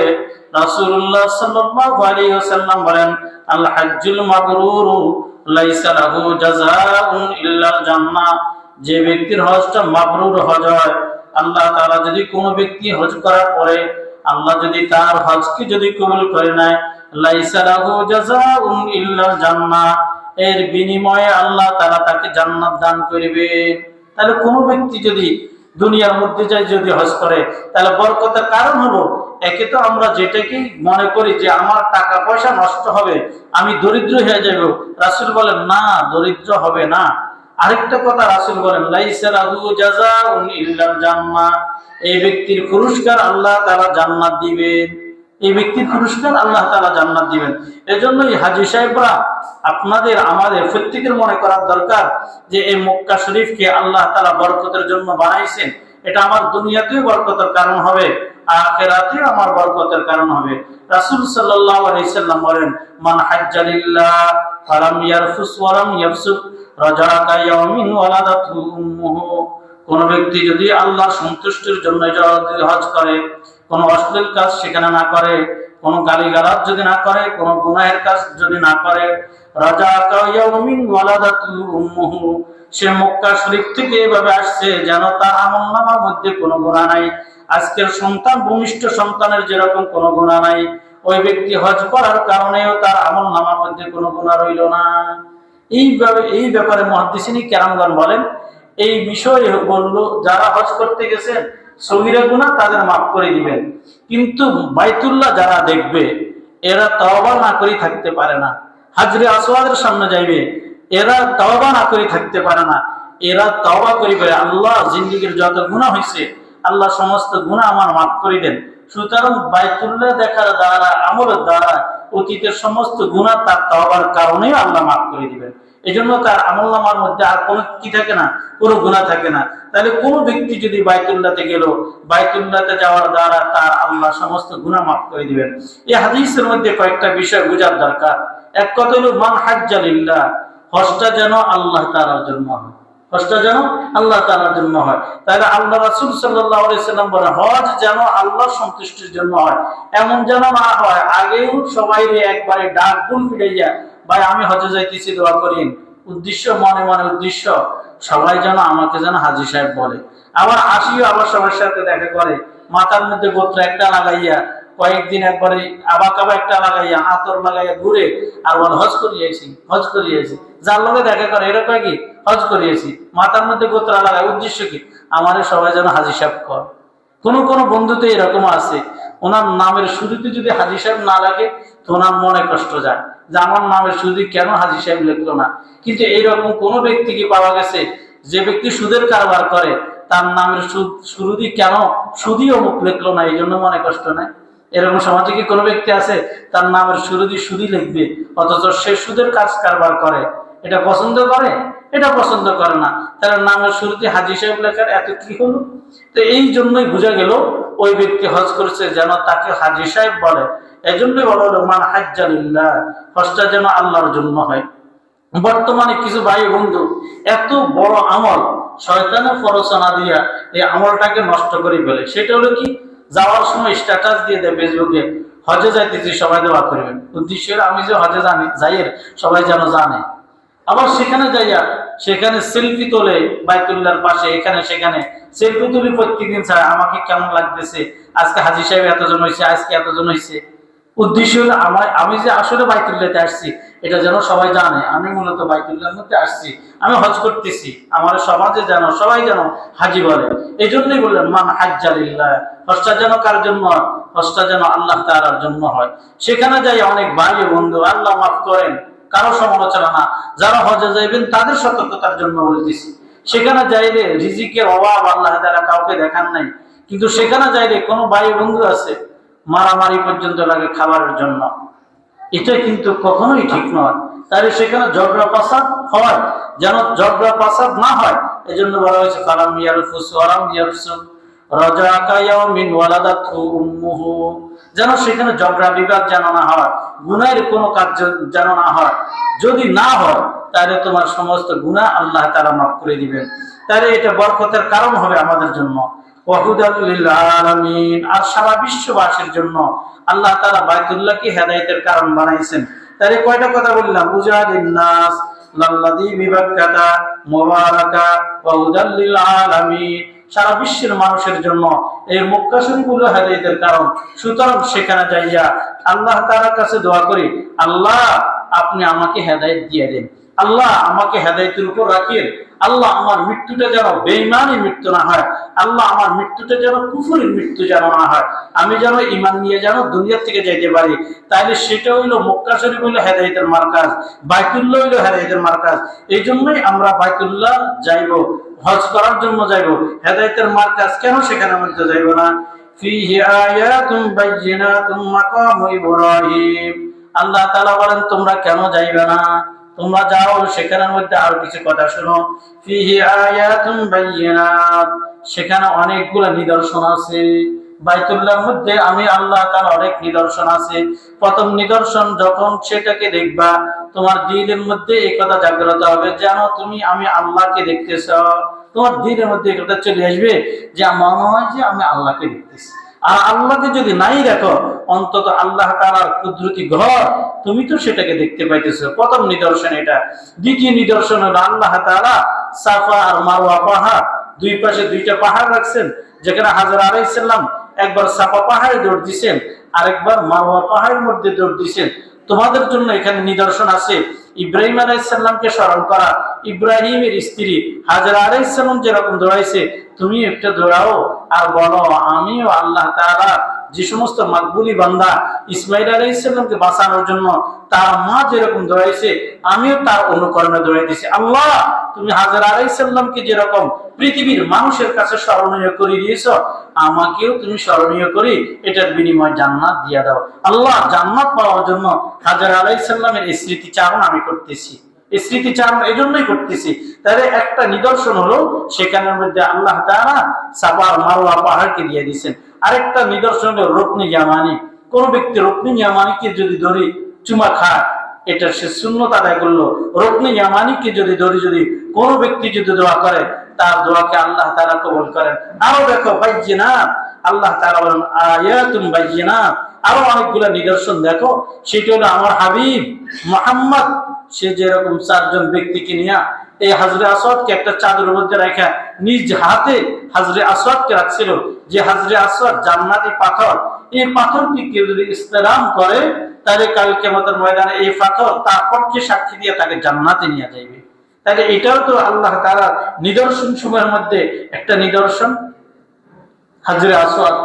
রাসূলুল্লাহ সাল্লাল্লাহু আলাইহি ওয়াসাল্লাম বলেন, আল হাজ্জুল মাবরুর লাইসা লাহু জাযাউন ইল্লাল জান্নাহ, যে ব্যক্তির হজটা মাবরুর হজ হয়, আল্লাহ তাআলা যদি কোনো ব্যক্তি হজ করার পরে আল্লাহ যদি তার হজকে যদি কবুল করে নেয়, লাইসা লাহু জাযাউন ইল্লাল জান্নাহ, এর বিনিময়ে আল্লাহ তাআলা তাকে জান্নাত দান করবে। তাহলে কোনো ব্যক্তি যদি দুনিয়ার মধ্যে যায় যদি হজ করে, তাহলে বরকতের কারণ হলো, একে তো আমরা যেটাকে মনে করি যে আমার টাকা পয়সা নষ্ট হবে, আমি দরিদ্র হয়ে যাব, রাসূল বলেন না, দরিদ্র হবে না। আরেকটা কথা রাসূল বলেন, লাইসা লাহু জাযাউন ইল্লাল জান্নাহ, এই ব্যক্তির পুরস্কার আল্লাহ তাআলা জান্নাত দিবেন, এই ব্যক্তির পুরস্কার আল্লাহ তাআলা জান্নাত দিবেন। এজন্যই হাজী সাহেবরা আপনাদের আমাদের প্রত্যেকের মনে করার দরকার যে এই মক্কা শরীফকে আল্লাহ তাআলা বরকতের জন্য বানাইছেন, এটা আমার দুনিয়াতেও বরকতের কারণ হবে, আখিরাতেও আমার বরকতের কারণ হবে। রাসূল সাল্লাল্লাহু আলাইহি সাল্লাম বলেন, মান হাজ্জা লিল্লাহ ফালাম ইয়ারফুস ওয়ালাম ইয়াফসুক রাজা কায়াউমিন ওয়ালাদাতহু উম্মুহু, কোন ব্যক্তি যদি আল্লাহর সন্তুষ্টির জন্য হজ করে, কোন অশ্লীল কাজ সেখানে না করে, কোনো গালিগালাজ যদি না করে, কোনো গুনাহের কাজ যদি না করে, রাজাকা ইয়াউমিন ওয়ালাদাতু উম্মুহু, সে মক্কা শরীফ থেকে এভাবে আসছে যেন তার আমলনামার মধ্যে কোনো গুনাহ নাই। আজকের সন্তান, ভূমিষ্ঠ সন্তানের যেরকম কোনো গুনাহ নাই, ওই ব্যক্তি হজ করার কারণেও তার আমলনামার মধ্যে কোনো গুনাহ রইল না। এই ব্যাপারে মুহাদ্দিসিন কেরামগণ বলেন, এই বিষয়ে বলল যারা হজ করতে গেছেন সগীরা গুনাহ তাদের মাফ করে দিবেন, কিন্তু বাইতুল্লাহ যারা দেখবে এরা তওবা না করে থাকতে পারে না। হাজরে আসওয়াদের সামনে যাইবে, এরা তওবা না করে থাকতে পারে না। এরা তওবা করিবে, আল্লাহ জিন্দেগীর যত গুনাহ হয়েছে আল্লাহ সমস্ত গুনাহ আমার মাফ করে দেন। সুতরাং বাইতুল্লাহ দেখার দ্বারা, আমলের দ্বারা অতীতের সমস্ত গুনাহ তার তওবার কারণে আল্লাহ মাফ করে দিবেন। এই জন্য তার আমলনামার মধ্যে আর কোনো কি থাকে না, কোনো গুনাহ থাকে না। তাহলে কোনো ব্যক্তি যদি বাইতুল্লাহতে গেল, বাইতুল্লাহতে যাওয়ার দ্বারা তার আল্লাহ সমস্ত গুনাহ মাফ করে দিবেন। এই হাদিসের মধ্যে কয়েকটা বিষয় বোঝার দরকার। এক কথা হলো মান হাজ্জা লিল্লাহ, হজটা যেন আল্লাহ তাআলার জন্য হয়, হজটা যেন আল্লাহ তাআলার জন্য হয়। তাহলে আল্লাহ রাসূল সাল্লাল্লাহু আলাইহি সাল্লাম বলেন হজ যেন আল্লাহ সন্তুষ্টির জন্য হয়, এমন যেন না হয় আগেও সবাই একবারে ডাক বুল ফিরাইয়া ভাই আমি হজে যাইতেছি দোয়া করেন, উদ্দেশ্য মনে মনে উদ্দেশ্য সবাই যেন আমাকে যেন হাজী সাহেব বলে, আবার আসিও আবার সবার সাথে দেখা করে, মাথার মধ্যে গোত্র একটা লাগাইয়া কয়েকদিন একবারে আবাকাবা একটা লাগাইয়া আতর লাগাইয়া ঘুরে আর বল হজ করিয়েছি, হজ করিয়েছি। যার লগে দেখা করে এরকম কি হজ করিয়েছি, মাথার মধ্যে গোত্রা লাগায়, উদ্দেশ্য কি আমারে সবাই যেন হাজী সাহেব কর। কোন বন্ধু তো এরকম আছে, ওনার নামের শুরুতে যদি হাজী সাহেব না লাগে তো ওনার মনে কষ্ট যায় যে আমার নামের শুরুতে কেন হাজী সাহেব লিখলো না। কিন্তু এইরকম কোন ব্যক্তি কি পাওয়া গেছে যে ব্যক্তি সুদের কারবার করে তার নামের শুরুতে কেন সুদী অমুক লিখলো না, এই জন্য মনে কষ্ট নেয়? এরকম সমাজে কি কোনো ব্যক্তি আছে তার নামের শুরুতে সুদী লিখবে অথচ সে সুদের কাজ কারবার করে? এটা পছন্দ করে? এটা পছন্দ করে না। তার নামের শুরুতে হাজী সাহেব লেখার এত কি হলো? তো এই জন্যই বোঝা গেল ওই ব্যক্তি হজ করছে যেন তাকে হাজী সাহেব বলে। এই জন্যই বলা হলো মান হাজ্জা লিল্লাহ, হজটা যেন আল্লাহর জন্য হয়। বর্তমানে কিছু ভাই বন্ধু এত বড় আমল শয়তানের প্ররোচনা দিয়া এই আমলটাকে নষ্ট করে ফেলে। সেটা হলো কি, যাওয়ার সময় স্ট্যাটাস দিয়ে দেয় ফেসবুকে হজে যাইতেছি সবাই দোয়া করবেন, উদ্দেশ্য আমি যে হজে যাইয়ের সবাই যেন জানে। আবার সেখানে যাইয়া সেখানে সেলফি তোলে, বাইতুল্লাহর পাশে এখানে সেখানে সেলফি তুলি প্রত্যেকদিন ছাড়া আমাকে কেমন লাগতেছে, আজকে হাজী সাহেব এতজন হয়েছে, আজকে এতজন হয়েছে। উদ্দেশ্য হলো আমি যে আসলে বাইতুল্লাহতে আসছি এটা যেন সবাই জানে, আমি মূলত বাইতুল্লাহর মধ্যে আসছি, আমি হজ করতেছি, আমার সমাজে যেন সবাই যেন হাজী বলে। এই জন্যই বললেন মান হাজ্জা লিল্লাহ, হজটা যেন কার জন্য হয়? হজটা যেন আল্লাহ তাআলার জন্য হয়। সেখানে যাই অনেক ভাই বন্ধু আল্লাহ মাফ করেন, কারো সমালোচনা না, যারা হজে যাইবেন তাদের সতর্কতার জন্য বলতেছি। সেখানে যাইলে রিজিকের অভাব আল্লাহ তাআলা কাউকে দেখান নাই, কিন্তু সেখানে যাইলে কোনো ভাই বন্ধু আছে মারামারি পর্যন্ত লাগে খাবারের জন্য, এটা কিন্তু কখনোই ঠিক নয়। তাহলে সেখানে ঝগড়া ফাসাদ হয়, যেন ঝগড়া ফাসাদ না হয় এই জন্য বলা হয়েছে ফালাম ইয়ারফুস ওয়ালাম ইয়ারসুম রাজাকা ইয়াউমিন ওয়ালাদাতহু উম্মুহু, যেন সেখানে ঝগড়া বিবাদ যেন না হয়, গুনাহের কোনো কাজ যেন না হয়। যদি না হয় তাহলে তোমার সমস্ত গুনাহ আল্লাহ তাআলা মাফ করে দিবেন। তাহলে এটা বরকতের কারণ হবে আমাদের জন্য, ওয়াহুদাল লিল আলামিন, আর সারা বিশ্ববাসীর জন্য আল্লাহ তাআলা বাইতুল্লাহকে হেদায়েতের কারণ বানাইছেন। তাহলে কয়টা কথা বললাম, উজাদিন নাস লাল্লাযী বিবাক্কাতা মুবারাকা ওয়াহুদাল লিল আলামিন, সারা বিশ্বের মানুষের জন্য এই মক্কা শরীফ হলো হেদায়েতের কারণ। সুতরাং সেখানে যাইয়া আল্লাহ তাআলার কাছে দোয়া করি, আল্লাহ আপনি আমাকে হেদায়েত দিয়ে দেন, আল্লাহ আমাকে হেদায়েতের উপর রাখিয়েন, আল্লাহ আমার মৃত্যুটা যেন বেঈমানি মৃত্যু না হয়, আল্লাহ আমার মৃত্যুটা যেন কুফরের মৃত্যু যেন না হয়, আমি যেন ঈমান নিয়ে যেন দুনিয়া থেকে যাইতে পারি। তাইলে সেটা হইলো মক্কা শরীফ হইলো হেদায়েতের মারকাজ, বাইতুল্লাহ হইলো হেদায়েতের মারকাজ। এই জন্যই আমরা বাইতুল্লাহ যাইব, হজ করার জন্য যাইব, হেদায়েতের মারকাজ কেন সেখানে মধ্যে যাইব না? ফিহি আয়াতুম বাইয়িনাতুম মাকামু ইব্রাহিম, আল্লাহ তাআলা বলেন তোমরা কেন যাইবে না? তোমরা যাও, সেখানের মধ্যে আরো কিছু কথা শোনো। ফিহি আয়াতুম বাইয়িনাত, সেখানে অনেকগুলো নিদর্শন আছে। বাইতুল্লাহর মধ্যে আমি আল্লাহ তাআলার অনেক নিদর্শন আছে। প্রথম নিদর্শন যখন সেটাকে দেখবা তোমার দিলের মধ্যে এই কথা জাগ্রত হবে যেন তুমি আমি আল্লাহকে দেখতেছ। তোমার দিলের মধ্যে এই কথা চলে আসবে যে মনে হয় যে আমি আল্লাহকে দেখতেছি। আর আল্লাহকে যদি নাই দেখো, অন্তত আল্লাহ তাআলার কুদরতি ঘর তুমি তো সেটাকে দেখতে পাইতেছো। প্রথম নিদর্শন এটা। দ্বিতীয় নিদর্শন হলো আল্লাহ তাআলা সাফা আর মারওয়া পাহাড়, দুই পাশে দুইটা পাহাড় রাখছেন, যেখানে হাজরা আলাইহিস সালাম একবার সাফা পাহাড়ে দৌড় দিয়েছেন, আরেকবার মারওয়া পাহাড়ের মধ্যে দৌড় দিয়েছেন। তোমাদের জন্য এখানে নিদর্শন আছে ইব্রাহিম আলাইহিস সালামকে স্মরণ করা। ইব্রাহিমের স্ত্রী হাজরা আলাইহিস সালাম যেরকম দৌড়াইছে, তুমি একটা দৌড়াও আর বলো আমিও আল্লাহ তাআলা যে সমস্ত মাকবুলি বান্দা ইসমাইল আলাইহিস সালামকে বাঁচানোর জন্য তার মা যেরকম দৌড়াইছে, আমিও তার অনুকরণে দৌড়াইতেছি। আল্লাহ, তুমি হাজরা আলাইহিস সালামকে যেরকম পৃথিবীর মানুষের কাছে স্মরণীয় করে দিয়েছো, আমাকেও তুমি স্মরণীয় করি, এটার বিনিময় জান্নাত দিয়ে দাও। আল্লাহ, জান্নাত পাওয়ার জন্য হাজরা আলাইহিস সালামের স্মৃতিচারণ আমি করতেছি, স্মৃতিচারণ এই জন্যই করতেছি। তাহলে একটা নিদর্শন হলো সেখানের মধ্যে আল্লাহ তাআলা সাফা মারওয়া পাহাড়কে দিয়ে দিয়েছেন। আরেকটা নিদর্শন হলো রুকনে ইয়ামানি। কোন ব্যক্তি রুকনে ইয়ামানিকে যদি ধরে চুমা খায়, এটা সে সুন্নত আদায় করলো। রুকনে ইয়ামানিকে যদি ধরে যদি কোন ব্যক্তি যদি দোয়া করে, তার দোয়াকে আল্লাহ তাআলা কবুল করেন। আরো দেখো বাইয়িনাত, আল্লাহ তাআলা বলেন আয়াতুম বাইয়িনাত, আরো অনেকগুলো নিদর্শন দেখো। সেটা হলো আমার হাবিব মুহাম্মদ, সে যেরকম চারজন ব্যক্তিকে নিয়ে এই হাজরে আসওয়াদকে একটা চাদরের মধ্যে রেখে নিজ হাতে হাজরে আসওয়াদকে রাখছিল, যে হাজরে আসওয়াদ জান্নাতি পাথর। এই পাথরকে কেউ যদি ইস্তেলাম করে, তাহলে কাল কিয়ামতের ময়দানে এই পাথর তার পক্ষে সাক্ষী দিয়ে তাকে জান্নাতে নিয়ে যাইবে। তাহলে এটাও তো আল্লাহ তাআলার নিদর্শন সমূহের মধ্যে একটা নিদর্শন হাজরে আসওয়াদ।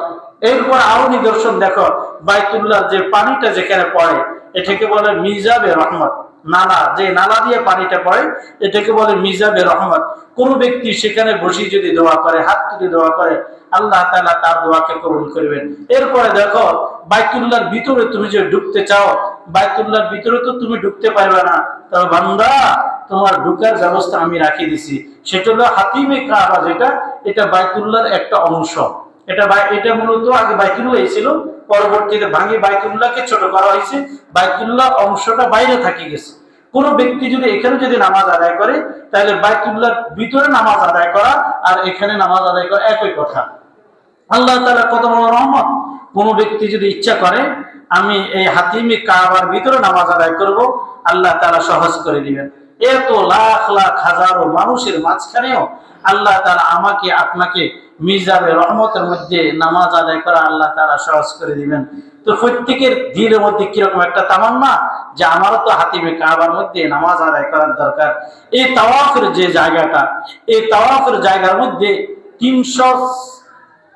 এরপর আরো নিদর্শন দেখো, বাইতুল্লাহ যে পানিটা যেখানে পড়ে, এটাকে বলে মিজাবে রহমত। নালা, যে নালা দিয়ে পানিটা পড়ে, এটাকে বলে মিজাবে রহমত। কোন ব্যক্তি সেখানে বসে যদি দোয়া করে, হাত তুলে দোয়া করে, আল্লাহ তাআলা তার দোয়াকে কবুল করবেন। এরপরে দেখো, বাইতুল্লাহর ভিতরে তুমি যে ঢুকতে চাও, বাইতুল্লাহর ভিতরে তো তুমি ঢুকতে পারবে না, তবে বান্দা তোমার ঢুকার ব্যবস্থা আমি রাখি দিছি। সেটা হলো হাতিমে কাবা, যেটা এটা বাইতুল্লাহর একটা অংশ। এটা মূলত আগে বাইতুল্লাহ ছিল, পরবর্তীতে ভাঙি বাইতুল্লাহকে ছোট করা হয়েছে, বাইতুল্লাহ অংশটা বাইরে থাকি গেছে। কোন ব্যক্তি যদি এখানে যদি নামাজ আদায় করে, তাহলে বাইতুল্লাহর ভিতরে নামাজ আদায় করা আর এখানে নামাজ আদায় করা একই কথা। আল্লাহ তাআলা কত বড় রহমত! কোন ব্যক্তি যদি ইচ্ছা করে আমি এই হাতিমে কাবার ভিতরে নামাজ আদায় করব, আল্লাহ তাআলা সহজ করে দিবেন। এত লাখ লাখ হাজারো মানুষের মাঝখানেও আল্লাহ তাআলা আমাকে আপনাকে মিজাবে রহমতের মধ্যে নামাজ আদায় করা আল্লাহ তাআলা সহজ করে দিবেন। তো প্রত্যেকের দিলের মধ্যে কিরকম একটা তামান্না যে আমারও তো হাতিমে কাবার মধ্যে নামাজ আদায় করার দরকার। এই তাওয়াফের যে জায়গাটা, এই তাওয়াফের জায়গার মধ্যে 300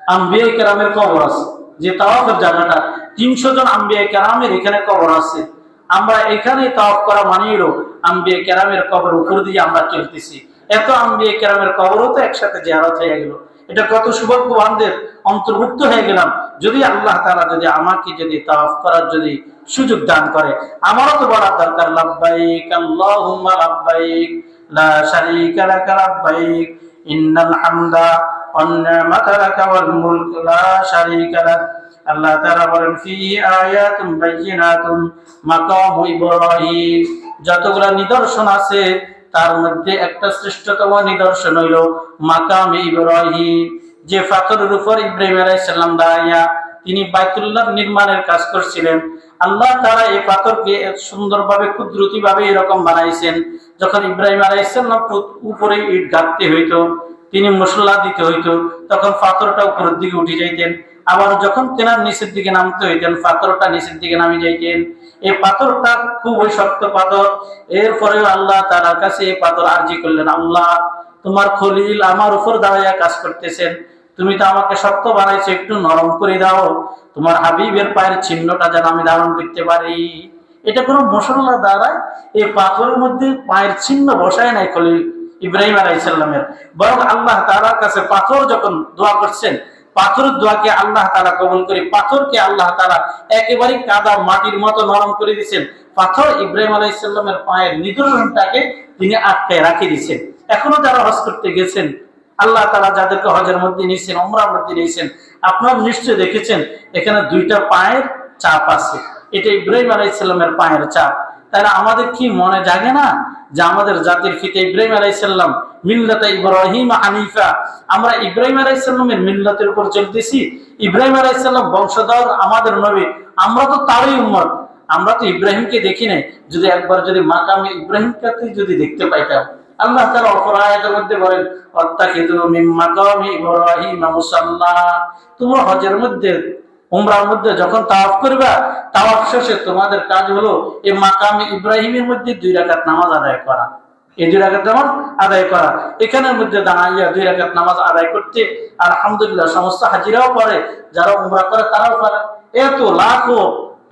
আম্বিয়া কেরামের কবর আছে। যে তাওয়াফের জায়গাটা 300 জন আম্বিয়া কেরামের এখানে কবর আছে। আমরা এখানে তাওয়াফ করা মানে হলো আম্বিয়া কেরামের কবর উপর দিয়ে আমরা চলতেছি। এত আম্বিয়া কেরামের কবরও তো একসাথে জিয়ারত হয়ে গেল। এটা কত সৌভাগ্যবানদের অন্তর্ভুক্ত হয়ে গেলাম। যদি আল্লাহ তাআলা যদি আমাকে যদি তাওয়াফ করার যদি সুযোগ দান করে, আমারও তো বলার দরকার লাব্বাইক আল্লাহুম্মা লাব্বাইক লা শারীকা লাকা লাব্বাইক ইন্নাল হামদা ওয়ান নি'মাতা লাকা ওয়াল মুলক লা শারীকা লাক। আল্লাহ তাআলা বলেন ফি আয়াতুম বাইয়িনাতুম মাকামু ইব্রাহিম। যতগুলা নিদর্শন আছে তার মধ্যে একটা শ্রেষ্ঠতম নিদর্শন হইল মাকামে ইব্রাহিম, যে পাথরের উপর ইব্রাহিম আলাইহিস সালাম দাঁড়াইয়া তিনি বাইতুল্লাহ নির্মাণের কাজ করছিলেন। আল্লাহ তাআলা এই পাথরকে সুন্দরভাবে কুদরতিভাবে এরকম বানাইছেন, যখন ইব্রাহিম আলাইহিস সালাম উপরে ইট গাঁথতে হইতো, তিনি মশলা দিতে হইতো, তখন পাথরটা উপরের দিকে উঠে যাইতেন। আবার যখন তেনার নিচের দিকে নামতে হইতেন, পাথরটা নিচের দিকে নামে যাইতেন। এই পাথরটা খুবই শক্ত পাথর। এরপরে আল্লাহ তাআলার কাছে এই পাথর আরজি করলেন, আল্লাহ তোমার খলিল আমার উপর দাঁড়াইয়া কাজ করতেছেন, তুমি তো আমাকে শক্ত বানাইছো, একটু নরম করে দাও, তোমার হাবিবের পায়ের চিহ্নটা যেন আমি ধারণ করতে পারি। এটা কোনো মশলা দ্বারায় এই পাথরের মধ্যে পায়ের চিহ্ন বসায় নাই খলিল ইব্রাহিম আলাইহিস সালামের, বরং আল্লাহ তাআলার কাছে পাথর যখন দোয়া করছেন, পাথরের দোয়াকে আল্লাহ তাআলা কবুল করে পাথরকে আল্লাহ তাআলা একেবারে কাদা মাটির মতো নরম করে দিয়েছেন। পাথর ইব্রাহিম আলাইহিস সালামের পায়ের নিদর্শনটাকে তিনি আটকায় রাখি দিয়েছেন। এখনো যারা হজ করতে গেছেন, আল্লাহ তাআলা যাদেরকে হজের মধ্যে নিয়েছেন, উমরার মধ্যে নিয়েছেন, আপনারা নিশ্চয়ই দেখেছেন এখানে দুইটা পায়ের চাপ আছে। এটা ইব্রাহিম আলাইহিস সালামের পায়ের চাপ। তাহলে আমাদের কি মনে জাগে না যে আমাদের জাতির পিতা ইব্রাহিম আলাইহিস সালাম মিল্লাতা ইব্রাহিম হানিফা, আমরা ইব্রাহিম আলাইহিস সালামের মিল্লাতের উপর চলতেছি। ইব্রাহিম আলাইহিস সালাম বংশধর আমাদের নবী, আমরা তো তারই উম্মত। আমরা তো ইব্রাহিমকে দেখি নাই, যদি একবার যদি মাকামে ইব্রাহিমকে যদি দেখতে পাইতাম। আল্লাহ তাআলা অপর আয়াতের মধ্যে বলেন, ওয়াত্তাখিযু মিন মাকামি ইব্রাহিম মুসাল্লা, তোমরা হজের মধ্যে উমরার মধ্যে যখন তাওয়াফ করবা, তাওয়াফ শেষে তোমাদের কাজ হলো এই মাকামে ইব্রাহিমের মধ্যে 2 রাকাত নামাজ আদায় করা। এই 2 রাকাত নামাজ আদায় করা, এখানের মধ্যে দাঁড়াইয়া 2 রাকাত নামাজ আদায় করতে আলহামদুলিল্লাহ সমস্ত হাজিরাও করে, যারা উমরা করে তারাও করে। এত লাখো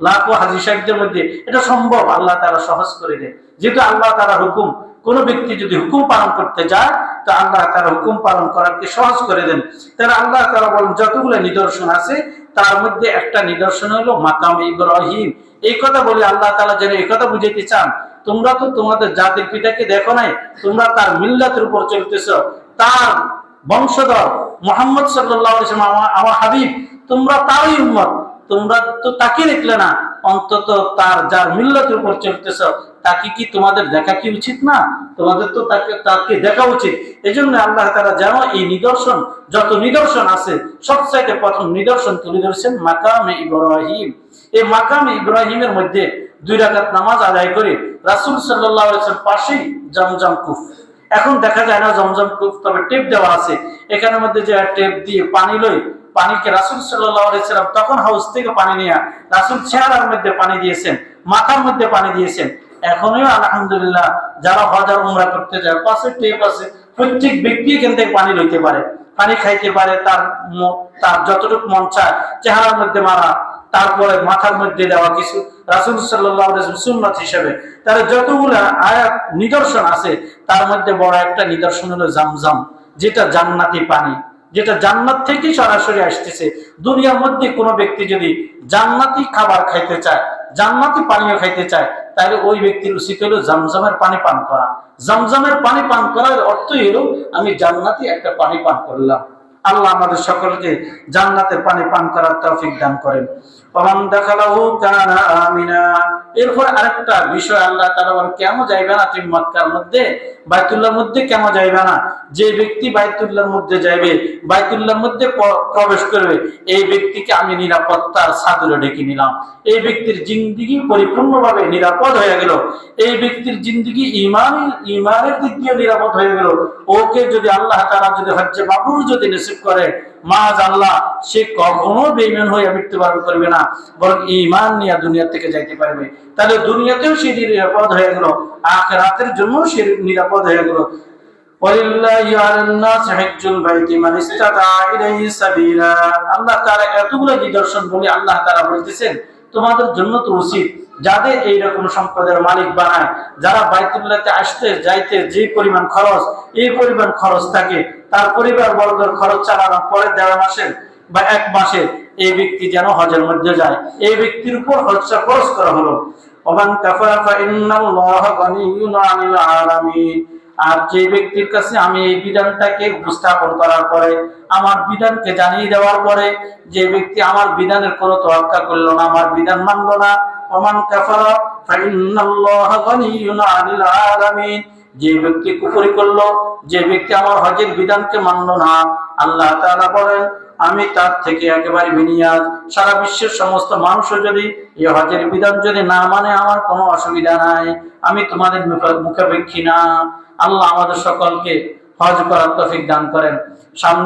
লাখো হাজি সাহেবদের মধ্যে এটা সম্ভব, আল্লাহ তাআলা সহজ করে দেয়। যেহেতু আল্লাহ তাআলার হুকুম, কোন ব্যক্তি যদি হুকুম পালন করতে যায় তো আল্লাহ তাআলা হুকুম পালন করাকে সহজ করে দেন। তাহলে আল্লাহ তাআলা বলেন যতগুলো নিদর্শন আছে তার মধ্যে একটা নিদর্শন হলো মাকাম ইব্রাহিম। এই কথা বলে আল্লাহ তাআলা যেন এই কথা বুঝাইতে চান, তোমরা তো তোমাদের জাতির পিতাকে দেখো নাই, তোমরা তার মিল্লাতের উপর চলতেছো, তার বংশধর মুহাম্মদ সাল্লাল্লাহু আলাইহি ওয়াসাল্লাম আমার হাবিব, তোমরা তারই উম্মত, তোমরা তো তাকে দেখলে না, অন্তত তার যার মিল্লাতের উপর চলতেছ তাকে কি তোমাদের দেখা কি উচিত না? তোমাদের তো তাকে দেখা উচিত। এজন্য আল্লাহ তাআলা যেন এই নিদর্শন, যত নিদর্শন আছে সবচাইতে প্রথম নিদর্শন তুলে ধরেছেন মাকামে ইব্রাহিম। এই মাকামে ইব্রাহিমের মধ্যে 2 রাকাত নামাজ আদায় করে রাসূল সাল্লাল্লাহু আলাইহি ওয়াসাল্লাম পাশেই জমজম কূপ। এখন দেখা যায় না জমজম কূপ, তবে টেপ দেওয়া আছে, এখানের মধ্যে যে টেপ দিয়ে পানি লই, পানিকে রাসূল সাল্লাল্লাহু আলাইহি ওয়াসাল্লাম তখন হাউস থেকে পানি নিয়ে রাসূল চেহারার মধ্যে পানি দিয়েছেন, মাথার মধ্যে পানি দিয়েছেন। এখনো আলহামদুলিল্লাহ যারা হজ আর উমরা করতে যায় পাশে টেপ আছে, প্রত্যেক ব্যক্তি এখান থেকে পানি লইতে পারে, পানি খাইতে পারে, তার যতটুকু মন চায় চেহারার মধ্যে মারা, তারপরে মাথার মধ্যে দেওয়া কিছু রাসূল সাল্লাল্লাহু আলাইহি ওয়াসাল্লাম সুন্নাত হিসেবে। তার যতগুলা আয়াত নিদর্শন আছে তার মধ্যে বড় একটা নিদর্শন হলো জামজাম, যেটা জান্নাতি পানি, যেটা জান্নাত থেকে সরাসরি আসতেছে। দুনিয়ার মধ্যে কোনো ব্যক্তি যদি জান্নাতি খাবার খাইতে চায়, জান্নাতি পানীয় খাইতে চায়, তাহলে ওই ব্যক্তির উচিত হলো জামজামের পানি পান করা। জামজামের পানি পান করার অর্থই হলো আমি জান্নাতি একটা পানি পান করলাম। আল্লাহ আমাদের সকলকে জান্নাতের পানি পান করার তৌফিক দান করেন। ওমান দাখালাহু কানা আমিনা। এরপর আরেকটা বিষয় আল্লাহ তাআলা বলেন, কেন যাইবে না তুমি মক্কার মধ্যে, বাইতুল্লাহর মধ্যে কেন যাইবে না? যে ব্যক্তি বাইতুল্লাহর মধ্যে যাইবে, বাইতুল্লাহর মধ্যে প্রবেশ করবে, এই ব্যক্তিকে আমি নিরাপত্তার চাদরে ঢেকে নিলাম। এই ব্যক্তির জিন্দেগি পরিপূর্ণভাবে নিরাপদ হয়ে গেল। এই ব্যক্তির জিন্দেগি ঈমানের দিক দিয়ে নিরাপদ হয়ে গেল। ওকে যদি আল্লাহ তাআলা যদি হজ্জে মাবরুর যদি নসিব করে, মাআযাল্লাহ, সে কখনো বেঈমান হয়ে মৃত্যুবরণ করবে না, বরং ঈমান নিয়ে দুনিয়া থেকে যাইতে পারবে। তাহলে দুনিয়াতেও সে নিরাপদ হয়ে গেল, আখিরাতের জন্য সে নিরাপদ হয়ে গেল। ওয়ালিল্লাহি আলান নাস হিজ্জুল বাইতি মান ইসতাতা ইলাইহি সাবিলা। আল্লাহ তাআলা এতগুলো নিদর্শন বলে আল্লাহ তাআলা বলতেছেন তোমাদের জন্য তো উচিত, যাদের এইরকম সম্পদের মালিক বানায়, যারা বাইতুল্লাহতে আসতে যাইতে যে পরিমাণ খরচ, এই পরিমাণ খরচ থাকে, তার পরিবার বর্গের খরচ চালানো পরে 1.5 মাসের বা 1 মাসের, এই ব্যক্তি যেন হজের মধ্যে যায়, এই ব্যক্তির উপর হজটা খরচ করা হলো। ওমান কাফারা ফা ইন্নাল্লাহা গানিয়্যুন আনিল আলামিন। আর যে ব্যক্তির কাছে আমি এই বিধানটাকে উপস্থাপন করার পরে, আমার বিধানকে জানিয়ে দেওয়ার পরে, যে ব্যক্তি আমার বিধানের কোনো তোয়াক্কা করলো না, আমার বিধান মানলো না, ওমান কাফারা ফা ইন্নাল্লাহা গানিয়্যুন আনিল আলামিন। যে ব্যক্তি কুফরি করলো, যে ব্যক্তি আমার হজের বিধানকে মানলো না, আল্লাহ তাআলা বলেন আমি তার থেকে একেবারে বিনিয়াজ। সারা বিশ্বের সমস্ত মানুষও যদি এই হজের বিধান যদি না মানে আমার কোনো অসুবিধা নাই, আমি তোমাদের মুখাপেক্ষী না। আল্লাহ আমাদের সকলকে হজ করার তৌফিক দান করেন। সামনে